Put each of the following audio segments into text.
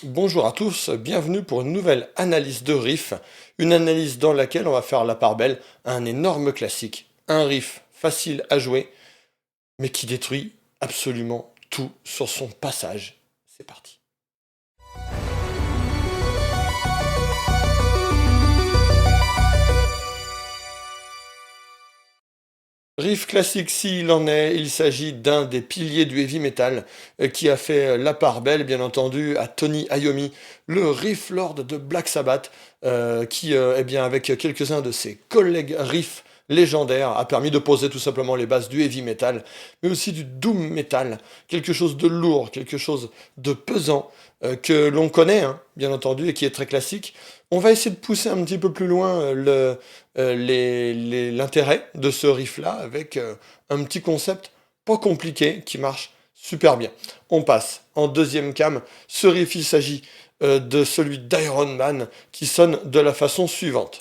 Bonjour à tous, bienvenue pour une nouvelle analyse de riff, une analyse dans laquelle on va faire la part belle à un énorme classique, un riff facile à jouer, mais qui détruit absolument tout sur son passage. C'est parti. Riff classique s'il en est, il s'agit d'un des piliers du heavy metal qui a fait la part belle, bien entendu, à Tony Iommi, le riff lord de Black Sabbath, qui, eh bien, avec quelques-uns de ses collègues riffs légendaires, a permis de poser tout simplement les bases du heavy metal, mais aussi du doom metal, quelque chose de lourd, quelque chose de pesant, que l'on connaît, hein, bien entendu, et qui est très classique. On va essayer de pousser un petit peu plus loin l'intérêt de ce riff-là avec un petit concept pas compliqué qui marche super bien. On passe en deuxième cam. Ce riff, il s'agit de celui d'Iron Man qui sonne de la façon suivante.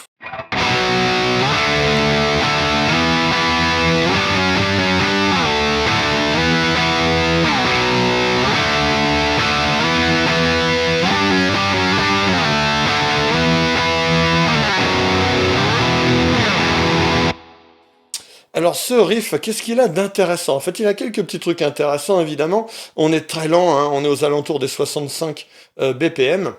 Alors ce riff, qu'est-ce qu'il a d'intéressant? En fait, il a quelques petits trucs intéressants, évidemment. On est très lent, hein, on est aux alentours des 65 BPM.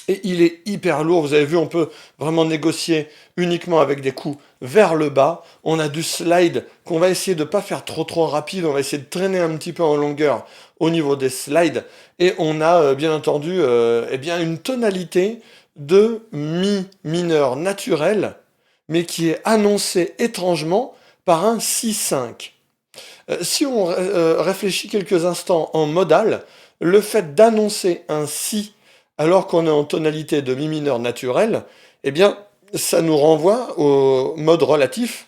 Et il est hyper lourd, vous avez vu, on peut vraiment négocier uniquement avec des coups vers le bas. On a du slide qu'on va essayer de ne pas faire trop rapide, on va essayer de traîner un petit peu en longueur au niveau des slides. Et on a bien entendu eh bien, une tonalité de mi mineur naturel, mais qui est annoncée étrangement par un si-5. Si on réfléchit quelques instants en modal, le fait d'annoncer un si alors qu'on est en tonalité de mi mineur naturel, eh bien, ça nous renvoie au mode relatif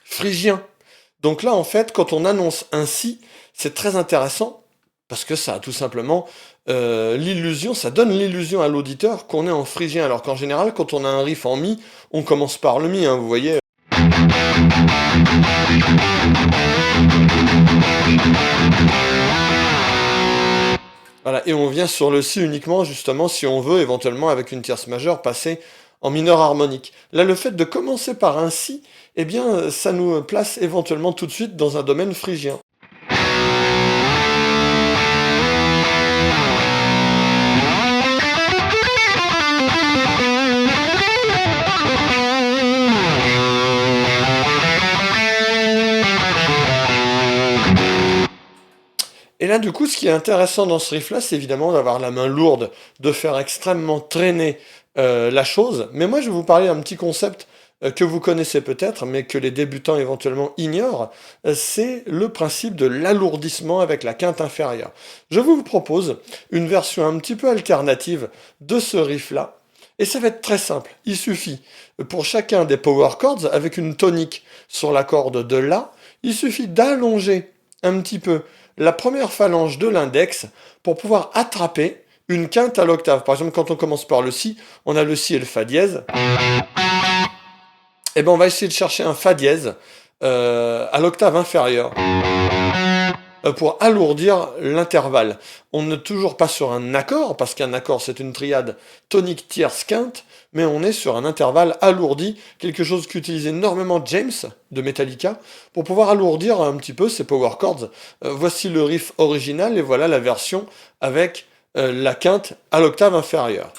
phrygien. Donc là, en fait, quand on annonce un si, c'est très intéressant parce que ça a tout simplement l'illusion, ça donne l'illusion à l'auditeur qu'on est en phrygien, alors qu'en général, quand on a un riff en mi, on commence par le mi, hein, vous voyez. Voilà, et on vient sur le si uniquement, justement, si on veut, éventuellement, avec une tierce majeure, passer en mineur harmonique. Là, le fait de commencer par un si, eh bien, ça nous place éventuellement tout de suite dans un domaine phrygien. Et là, du coup, ce qui est intéressant dans ce riff-là, c'est évidemment d'avoir la main lourde, de faire extrêmement traîner la chose. Mais moi, je vais vous parler d'un petit concept que vous connaissez peut-être, mais que les débutants éventuellement ignorent. C'est le principe de l'alourdissement avec la quinte inférieure. Je vous propose une version un petit peu alternative de ce riff-là. Et ça va être très simple. Il suffit, pour chacun des power chords, avec une tonique sur la corde de La, il suffit d'allonger un petit peu la première phalange de l'index pour pouvoir attraper une quinte à l'octave. Par exemple, quand on commence par le si, on a le si et le fa dièse. Et ben on va essayer de chercher un fa dièse à l'octave inférieure pour alourdir l'intervalle. On n'est toujours pas sur un accord, parce qu'un accord c'est une triade tonique tierce quinte, mais on est sur un intervalle alourdi, quelque chose qu'utilise énormément James de Metallica, pour pouvoir alourdir un petit peu ces power chords. Voici le riff original, et voilà la version avec la quinte à l'octave inférieure.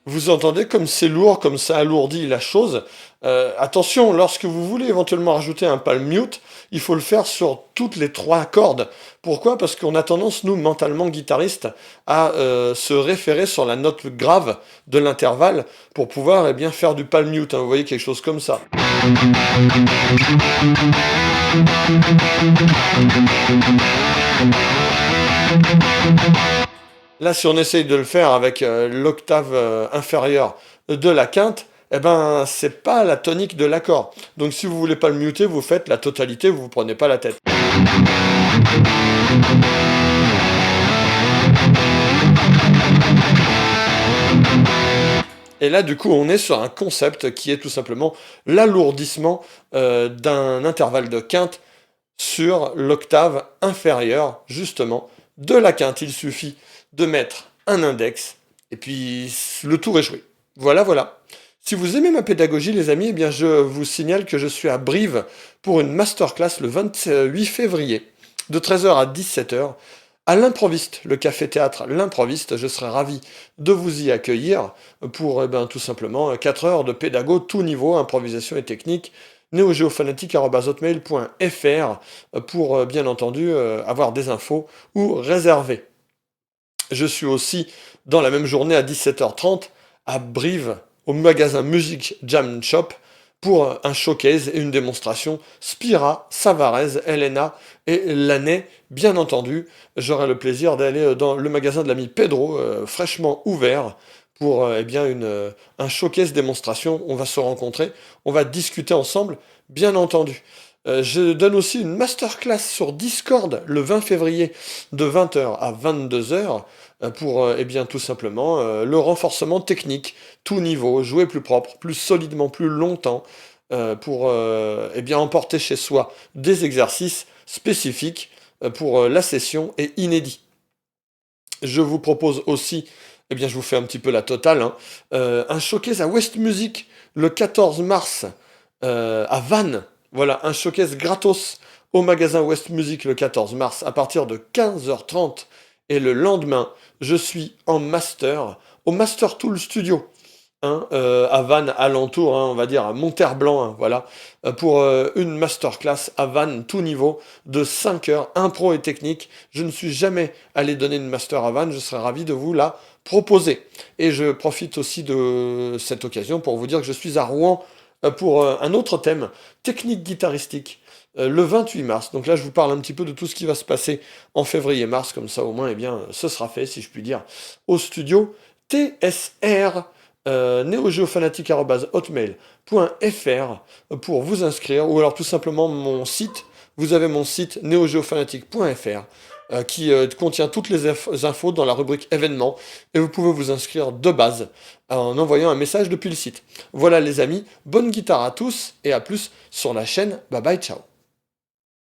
Vous entendez comme c'est lourd, comme ça alourdit la chose. Attention, lorsque vous voulez éventuellement rajouter un palm mute, il faut le faire sur toutes les trois cordes. Pourquoi? Parce qu'on a tendance, nous, mentalement guitaristes, à se référer sur la note grave de l'intervalle pour pouvoir eh bien, faire du palm mute. Hein. Vous voyez quelque chose comme ça. Là, si on essaye de le faire avec l'octave inférieure de la quinte, eh ben, c'est pas la tonique de l'accord. Donc si vous voulez pas le muter, vous faites la totalité, vous vous prenez pas la tête. Et là, du coup, on est sur un concept qui est tout simplement l'alourdissement d'un intervalle de quinte sur l'octave inférieure, justement, de la quinte. Il suffit de mettre un index, et puis le tour est joué. Voilà, voilà. Si vous aimez ma pédagogie, les amis, eh bien, je vous signale que je suis à Brive pour une masterclass le 28 février, de 13 h à 17 h, à l'Improviste, le café-théâtre L'Improviste. Je serai ravi de vous y accueillir pour, tout simplement, 4 heures de pédago, tout niveau, improvisation et technique, neogéophonatique@hotmail.fr pour, bien entendu, avoir des infos ou réserver. Je suis aussi, dans la même journée, à 17 h 30, à Brive, au magasin Music Jam Shop, pour un showcase et une démonstration Spira, Savarez, Elena et Laney. Bien entendu, j'aurai le plaisir d'aller dans le magasin de l'ami Pedro, fraîchement ouvert, pour un showcase démonstration. On va se rencontrer, on va discuter ensemble, bien entendu. Je donne aussi une masterclass sur Discord le 20 février de 20 h à 22 h pour tout simplement le renforcement technique, tout niveau, jouer plus propre, plus solidement, plus longtemps, pour emporter chez soi des exercices spécifiques pour la session et inédits. Je vous propose aussi, je vous fais un petit peu la totale, hein, un showcase à West Music le 14 mars à Vannes. Voilà, un showcase gratos au magasin West Music le 14 mars à partir de 15 h 30. Et le lendemain, je suis en master au Master Tool Studio, hein, à Vannes, alentour, hein, on va dire à Monterblanc, hein, voilà, pour une masterclass à Vannes, tout niveau, de 5 heures, impro et technique. Je ne suis jamais allé donner une master à Vannes, je serais ravi de vous la proposer. Et je profite aussi de cette occasion pour vous dire que je suis à Rouen pour un autre thème, technique guitaristique, le 28 mars. Donc là, je vous parle un petit peu de tout ce qui va se passer en février-mars, comme ça au moins, ce sera fait, si je puis dire, au studio TSR, neogéofanatique@hotmail.fr pour vous inscrire, ou alors tout simplement mon site. Vous avez mon site neogéofanatique.fr qui contient toutes les infos dans la rubrique événements, et vous pouvez vous inscrire de base en envoyant un message depuis le site. Voilà les amis, bonne guitare à tous et à plus sur la chaîne. Bye bye, ciao.